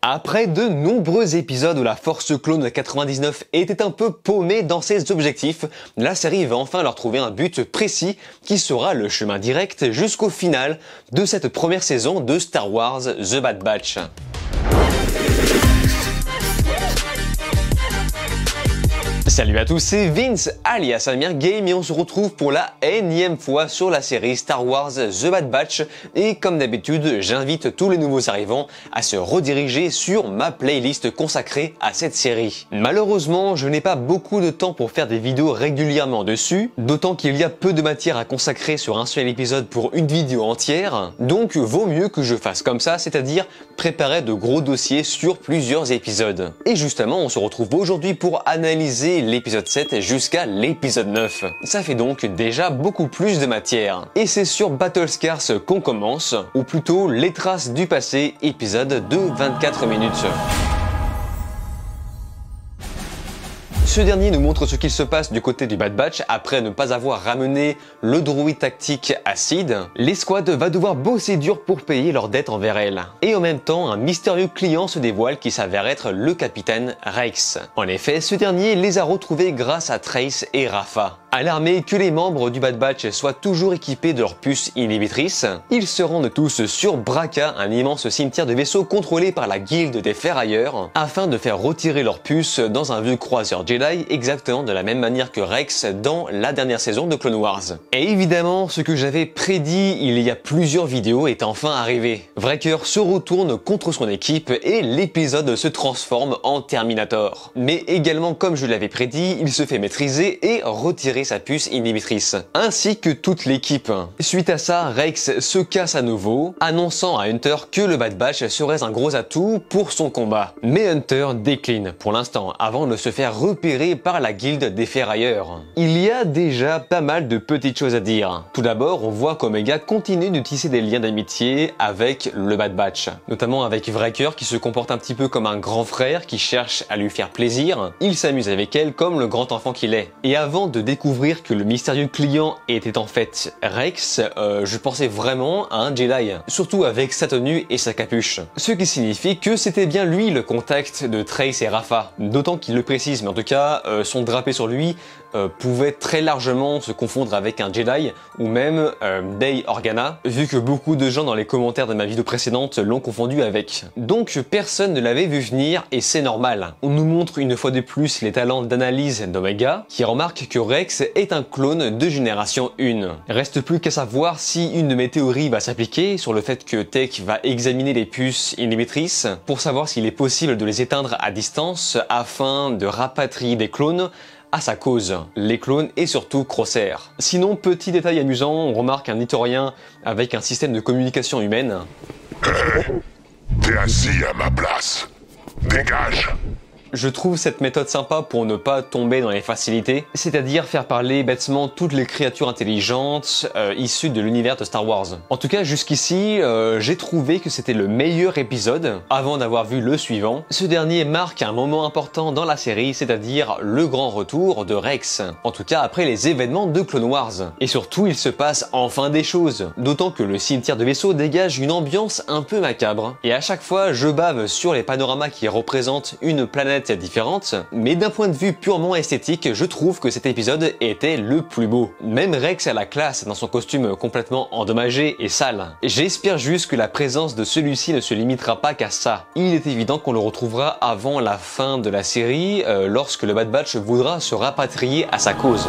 Après de nombreux épisodes où la Force Clone 99 était un peu paumée dans ses objectifs, la série va enfin leur trouver un but précis qui sera le chemin direct jusqu'au final de cette première saison de Star Wars The Bad Batch. Salut à tous, c'est Vince alias Amir Game et on se retrouve pour la énième fois sur la série Star Wars The Bad Batch et comme d'habitude j'invite tous les nouveaux arrivants à se rediriger sur ma playlist consacrée à cette série. Malheureusement je n'ai pas beaucoup de temps pour faire des vidéos régulièrement dessus, d'autant qu'il y a peu de matière à consacrer sur un seul épisode pour une vidéo entière, donc vaut mieux que je fasse comme ça, c'est-à-dire préparer de gros dossiers sur plusieurs épisodes. Et justement on se retrouve aujourd'hui pour analyser l'épisode 7 jusqu'à l'épisode 9. Ça fait donc déjà beaucoup plus de matière. Et c'est sur Battle Scars qu'on commence, ou plutôt Les Traces du Passé, épisode de 24 minutes. Ce dernier nous montre ce qu'il se passe du côté du Bad Batch après ne pas avoir ramené le droïde tactique Acide. L'escouade va devoir bosser dur pour payer leurs dettes envers elle. Et en même temps, un mystérieux client se dévoile qui s'avère être le capitaine Rex. En effet, ce dernier les a retrouvés grâce à Trace et Rafa. Alarmés que les membres du Bad Batch soient toujours équipés de leurs puces inhibitrices, ils se rendent tous sur Bracca, un immense cimetière de vaisseaux contrôlé par la guilde des ferrailleurs, afin de faire retirer leurs puces dans un vieux croiseur Jedi, exactement de la même manière que Rex dans la dernière saison de Clone Wars. Et évidemment, ce que j'avais prédit il y a plusieurs vidéos est enfin arrivé. Wrecker se retourne contre son équipe et l'épisode se transforme en Terminator. Mais également, comme je l'avais prédit, il se fait maîtriser et retirer sa puce inhibitrice, ainsi que toute l'équipe. Suite à ça, Rex se casse à nouveau, annonçant à Hunter que le Bad Batch serait un gros atout pour son combat. Mais Hunter décline pour l'instant, avant de se faire repérer par la guilde des ferrailleurs. Il y a déjà pas mal de petites choses à dire. Tout d'abord, on voit qu'Omega continue de tisser des liens d'amitié avec le Bad Batch, notamment avec Wrecker qui se comporte un petit peu comme un grand frère qui cherche à lui faire plaisir. Il s'amuse avec elle comme le grand enfant qu'il est. Et avant de découvrir que le mystérieux client était en fait Rex, je pensais vraiment à un Jedi, surtout avec sa tenue et sa capuche. Ce qui signifie que c'était bien lui le contact de Trace et Rafa, d'autant qu'il le précise, mais en tout cas, son drapé sur lui pouvait très largement se confondre avec un Jedi ou même Bail Organa, vu que beaucoup de gens dans les commentaires de ma vidéo précédente l'ont confondu avec. Donc personne ne l'avait vu venir et c'est normal. On nous montre une fois de plus les talents d'analyse d'Omega, qui remarque que Rex est un clone de génération 1. Reste plus qu'à savoir si une de mes théories va s'appliquer sur le fait que Tech va examiner les puces inhibitrices pour savoir s'il est possible de les éteindre à distance afin de rapatrier des clones à sa cause, les clones et surtout Crosshair. Sinon, petit détail amusant, on remarque un Nitorien avec un système de communication humaine. T'es assis à ma place. Dégage. Je trouve cette méthode sympa pour ne pas tomber dans les facilités, c'est-à-dire faire parler bêtement toutes les créatures intelligentes issues de l'univers de Star Wars. En tout cas, jusqu'ici, j'ai trouvé que c'était le meilleur épisode, avant d'avoir vu le suivant. Ce dernier marque un moment important dans la série, c'est-à-dire le grand retour de Rex. En tout cas, après les événements de Clone Wars. Et surtout, il se passe enfin des choses, d'autant que le cimetière de vaisseaux dégage une ambiance un peu macabre. Et à chaque fois, je bave sur les panoramas qui représentent une planète différente, mais d'un point de vue purement esthétique, je trouve que cet épisode était le plus beau. Même Rex a la classe dans son costume complètement endommagé et sale. J'espère juste que la présence de celui-ci ne se limitera pas qu'à ça. Il est évident qu'on le retrouvera avant la fin de la série, lorsque le Bad Batch voudra se rapatrier à sa cause.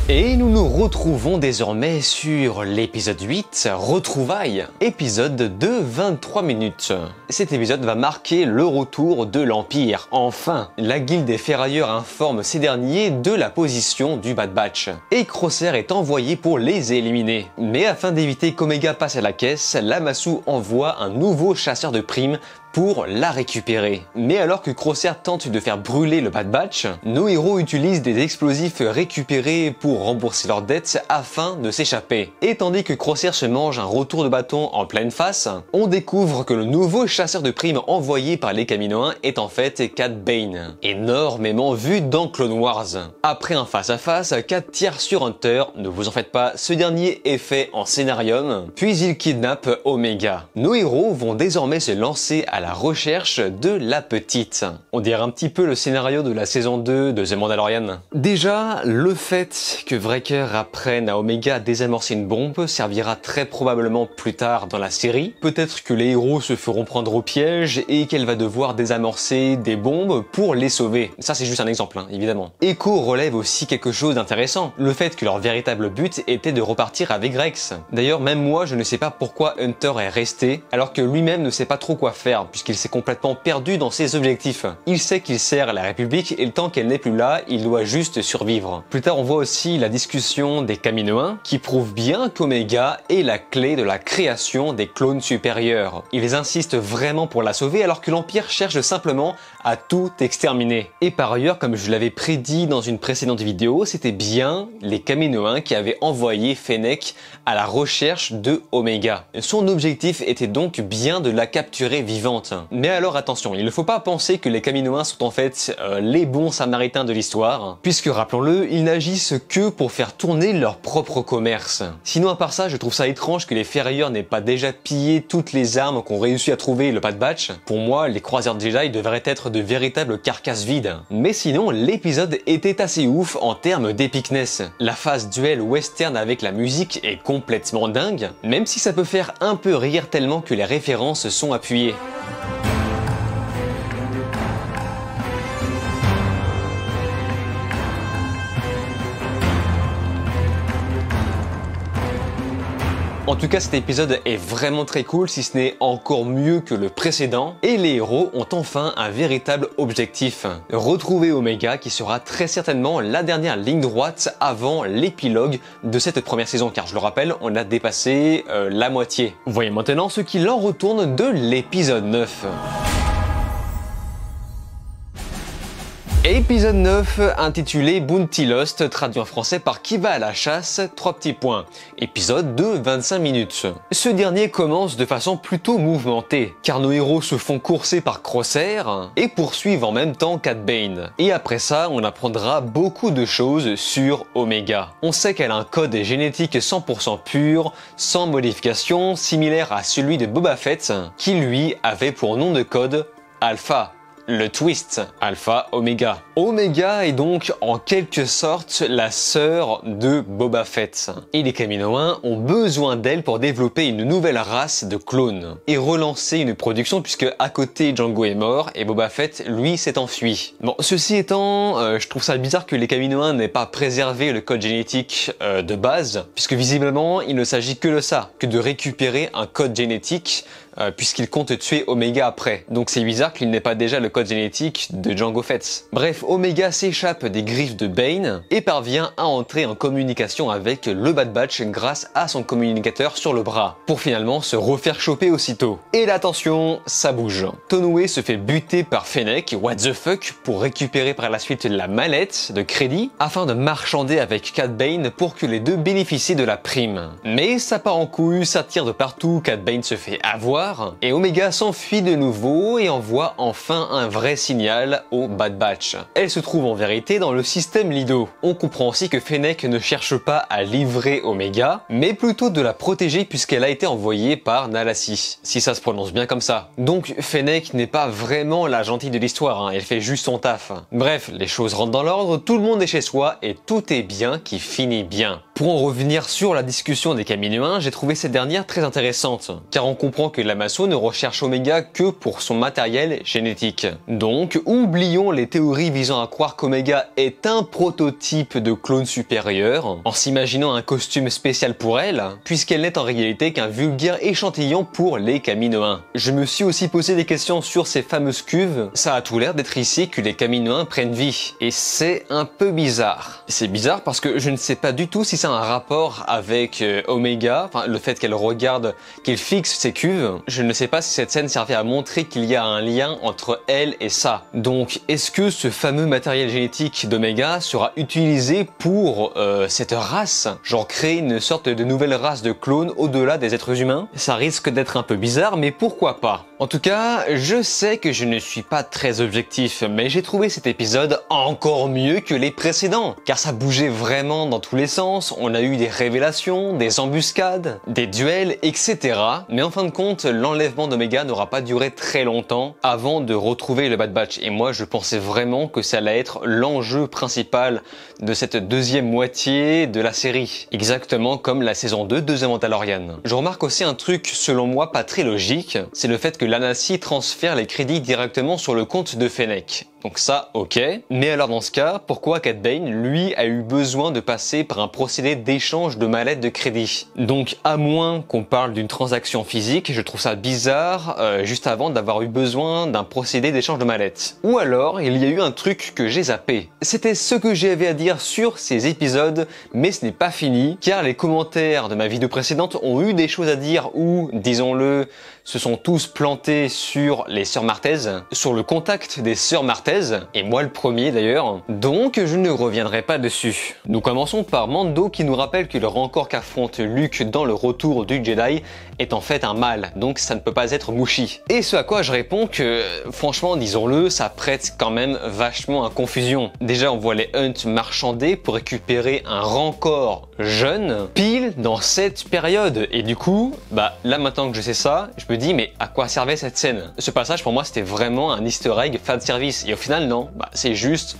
Et nous nous retrouvons désormais sur l'épisode 8, Retrouvailles, épisode de 23 minutes. Cet épisode va marquer le retour de l'Empire. Enfin, la guilde des ferrailleurs informe ces derniers de la position du Bad Batch. Et Crosshair est envoyé pour les éliminer. Mais afin d'éviter qu'Omega passe à la caisse, Lamassu envoie un nouveau chasseur de primes pour la récupérer. Mais alors que Crosshair tente de faire brûler le Bad Batch, nos héros utilisent des explosifs récupérés pour rembourser leurs dettes afin de s'échapper. Et tandis que Crosshair se mange un retour de bâton en pleine face, on découvre que le nouveau chasseur de primes envoyé par les Kaminoans est en fait Cad Bane, énormément vu dans Clone Wars. Après un face-à-face, Cad tire sur Hunter, ne vous en faites pas, ce dernier est fait en scénarium, puis il kidnappe Omega. Nos héros vont désormais se lancer à la recherche de la petite. On dirait un petit peu le scénario de la saison 2 de The Mandalorian. Déjà, le fait que Wrecker apprenne à Omega à désamorcer une bombe servira très probablement plus tard dans la série. Peut-être que les héros se feront prendre au piège et qu'elle va devoir désamorcer des bombes pour les sauver. Ça c'est juste un exemple, hein, évidemment. Echo relève aussi quelque chose d'intéressant, le fait que leur véritable but était de repartir avec Rex. D'ailleurs, même moi je ne sais pas pourquoi Hunter est resté, alors que lui-même ne sait pas trop quoi faire, puisqu'il s'est complètement perdu dans ses objectifs. Il sait qu'il sert la République et le temps qu'elle n'est plus là, il doit juste survivre. Plus tard on voit aussi la discussion des Kaminoans, qui prouve bien qu'Omega est la clé de la création des clones supérieurs. Ils insistent vraiment pour la sauver alors que l'Empire cherche simplement à tout exterminer. Et par ailleurs, comme je l'avais prédit dans une précédente vidéo, c'était bien les Kaminoans qui avaient envoyé Fennec à la recherche de Omega. Son objectif était donc bien de la capturer vivante. Mais alors attention, il ne faut pas penser que les Kaminoans sont en fait les bons samaritains de l'histoire, puisque rappelons-le, ils n'agissent que pour faire tourner leur propre commerce. Sinon à part ça, je trouve ça étrange que les Ferrailleurs n'aient pas déjà pillé toutes les armes qu'ont réussi à trouver le Bad Batch. Pour moi, les croiseurs Jedi devraient être de véritables carcasses vides. Mais sinon, l'épisode était assez ouf en termes d'épicness. La phase duel western avec la musique est complètement dingue, même si ça peut faire un peu rire tellement que les références sont appuyées. En tout cas, cet épisode est vraiment très cool, si ce n'est encore mieux que le précédent, et les héros ont enfin un véritable objectif. Retrouver Omega, qui sera très certainement la dernière ligne droite avant l'épilogue de cette première saison, car je le rappelle, on a dépassé la moitié. Voyez maintenant ce qu'il en retourne de l'épisode 9. Épisode 9, intitulé Bounty Lost, traduit en français par Qui va à la chasse, ? Épisode de 25 minutes. Ce dernier commence de façon plutôt mouvementée, car nos héros se font courser par Crosshair et poursuivent en même temps Cad Bane. Et après ça, on apprendra beaucoup de choses sur Omega. On sait qu'elle a un code génétique 100% pur, sans modification, similaire à celui de Boba Fett, qui lui avait pour nom de code Alpha. Le twist, Alpha Omega. Omega est donc en quelque sorte la sœur de Boba Fett. Et les Kaminoans ont besoin d'elle pour développer une nouvelle race de clones et relancer une production, puisque à côté Django est mort et Boba Fett lui s'est enfui. Bon, ceci étant, je trouve ça bizarre que les Kaminoans n'aient pas préservé le code génétique de base, puisque visiblement il ne s'agit que de ça, que de récupérer un code génétique puisqu'il compte tuer Omega après. Donc c'est bizarre qu'il n'ait pas déjà le code génétique de Django Fett. Bref, Omega s'échappe des griffes de Bane et parvient à entrer en communication avec le Bad Batch grâce à son communicateur sur le bras, pour finalement se refaire choper aussitôt. Et là, attention, ça bouge. Tonoe se fait buter par Fennec, what the fuck, pour récupérer par la suite la mallette de crédit, afin de marchander avec Cad Bane pour que les deux bénéficient de la prime. Mais ça part en couille, ça tire de partout, Cad Bane se fait avoir, et Omega s'enfuit de nouveau et envoie enfin un vrai signal au Bad Batch. Elle se trouve en vérité dans le système Lido. On comprend aussi que Fennec ne cherche pas à livrer Omega, mais plutôt de la protéger puisqu'elle a été envoyée par Nalassi, si ça se prononce bien comme ça. Donc Fennec n'est pas vraiment la gentille de l'histoire, hein, elle fait juste son taf. Bref, les choses rentrent dans l'ordre, tout le monde est chez soi et tout est bien qui finit bien. Pour en revenir sur la discussion des Kaminoans, j'ai trouvé cette dernière très intéressante, car on comprend que Lamasso ne recherche Omega que pour son matériel génétique. Donc, oublions les théories visant à croire qu'Omega est un prototype de clone supérieur, en s'imaginant un costume spécial pour elle, puisqu'elle n'est en réalité qu'un vulgaire échantillon pour les Kaminoans. Je me suis aussi posé des questions sur ces fameuses cuves. Ça a tout l'air d'être ici que les Kaminoans prennent vie, et c'est un peu bizarre. C'est bizarre parce que je ne sais pas du tout si ça a un rapport avec Omega, enfin le fait qu'elle regarde, qu'elle fixe ces cuves. Je ne sais pas si cette scène servait à montrer qu'il y a un lien entre elle et ça. Donc est-ce que ce fameux matériel génétique d'Omega sera utilisé pour cette race, genre créer une sorte de nouvelle race de clones au-delà des êtres humains? Ça risque d'être un peu bizarre, mais pourquoi pas? En tout cas, je sais que je ne suis pas très objectif, mais j'ai trouvé cet épisode encore mieux que les précédents, car ça bougeait vraiment dans tous les sens, on a eu des révélations, des embuscades, des duels, etc. Mais en fin de compte, l'enlèvement d'Omega n'aura pas duré très longtemps avant de retrouver le Bad Batch, et moi je pensais vraiment que ça allait être l'enjeu principal de cette deuxième moitié de la série, exactement comme la saison 2 de The Mandalorian. Je remarque aussi un truc selon moi pas très logique, c'est le fait que l'Annecy transfère les crédits directement sur le compte de Fennec. Donc ça, ok. Mais alors dans ce cas, pourquoi Cad Bane, lui, a eu besoin de passer par un procédé d'échange de mallettes de crédit? Donc à moins qu'on parle d'une transaction physique, je trouve ça bizarre, juste avant d'avoir eu besoin d'un procédé d'échange de mallettes. Ou alors, il y a eu un truc que j'ai zappé. C'était ce que j'avais à dire sur ces épisodes, mais ce n'est pas fini, car les commentaires de ma vidéo précédente ont eu des choses à dire ou, disons-le, se sont tous plantés sur les sœurs Martez, sur le contact des sœurs Martez, et moi le premier d'ailleurs, donc je ne reviendrai pas dessus. Nous commençons par Mando qui nous rappelle que le rancor qu'affronte Luke dans le retour du Jedi est en fait un mal, donc ça ne peut pas être Mushi. Et ce à quoi je réponds que, franchement, disons-le, ça prête quand même vachement à confusion. Déjà on voit les Hunt marchander pour récupérer un rancor jeune, pile dans cette période, et du coup, bah là maintenant que je sais ça, je me dis mais à quoi servait cette scène? Ce passage pour moi c'était vraiment un easter egg fan service, et au final non, bah c'est juste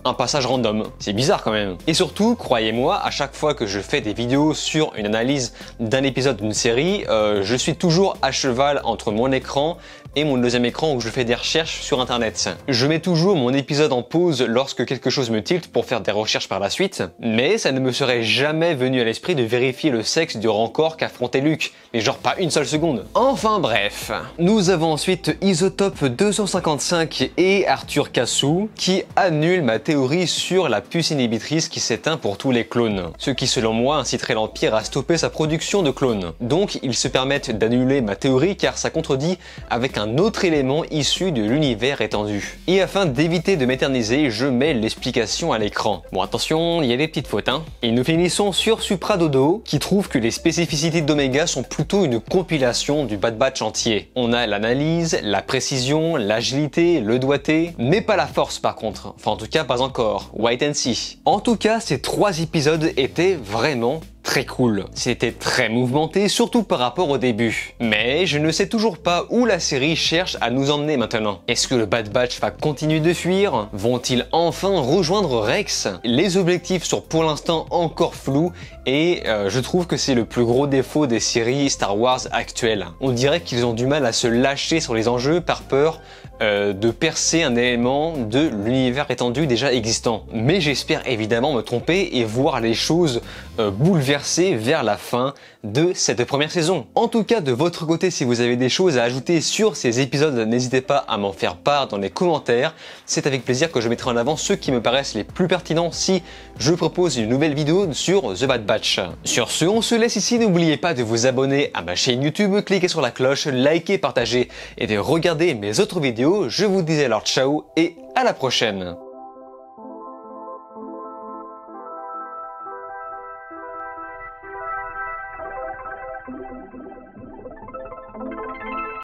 un passage random. C'est bizarre quand même. Et surtout, croyez-moi, à chaque fois que je fais des vidéos sur une analyse d'un épisode d'une série, je suis toujours à cheval entre mon écran et mon deuxième écran où je fais des recherches sur internet. Je mets toujours mon épisode en pause lorsque quelque chose me tilte pour faire des recherches par la suite, mais ça ne me serait jamais venu à l'esprit de vérifier le sexe du rancor qu'affrontait Luke, mais genre pas une seule seconde. Enfin bref, nous avons ensuite Isotope 255 et Arthur Cassou qui annulent ma théorie sur la puce inhibitrice qui s'éteint pour tous les clones, ce qui selon moi inciterait l'Empire à stopper sa production de clones. Donc ils se permettent d'annuler ma théorie car ça contredit avec un autre élément issu de l'univers étendu. Et afin d'éviter de m'éterniser, je mets l'explication à l'écran. Bon attention, il y a des petites fautes hein. Et nous finissons sur Supradodo qui trouve que les spécificités d'Omega sont plutôt une compilation du Bad Batch entier. On a l'analyse, la précision, l'agilité, le doigté, mais pas la force par contre. Enfin en tout cas pas encore. Wait and see. En tout cas, ces 3 épisodes étaient vraiment très cool. C'était très mouvementé, surtout par rapport au début. Mais je ne sais toujours pas où la série cherche à nous emmener maintenant. Est-ce que le Bad Batch va continuer de fuir? Vont-ils enfin rejoindre Rex? Les objectifs sont pour l'instant encore flous et je trouve que c'est le plus gros défaut des séries Star Wars actuelles. On dirait qu'ils ont du mal à se lâcher sur les enjeux par peur de percer un élément de l'univers étendu déjà existant. Mais j'espère évidemment me tromper et voir les choses bouleversées vers la fin de cette première saison. En tout cas, de votre côté, si vous avez des choses à ajouter sur ces épisodes, n'hésitez pas à m'en faire part dans les commentaires. C'est avec plaisir que je mettrai en avant ceux qui me paraissent les plus pertinents si je propose une nouvelle vidéo sur The Bad Batch. Sur ce, on se laisse ici. N'oubliez pas de vous abonner à ma chaîne YouTube, cliquez sur la cloche, likez, partagez et de regarder mes autres vidéos. Je vous dis alors ciao et à la prochaine.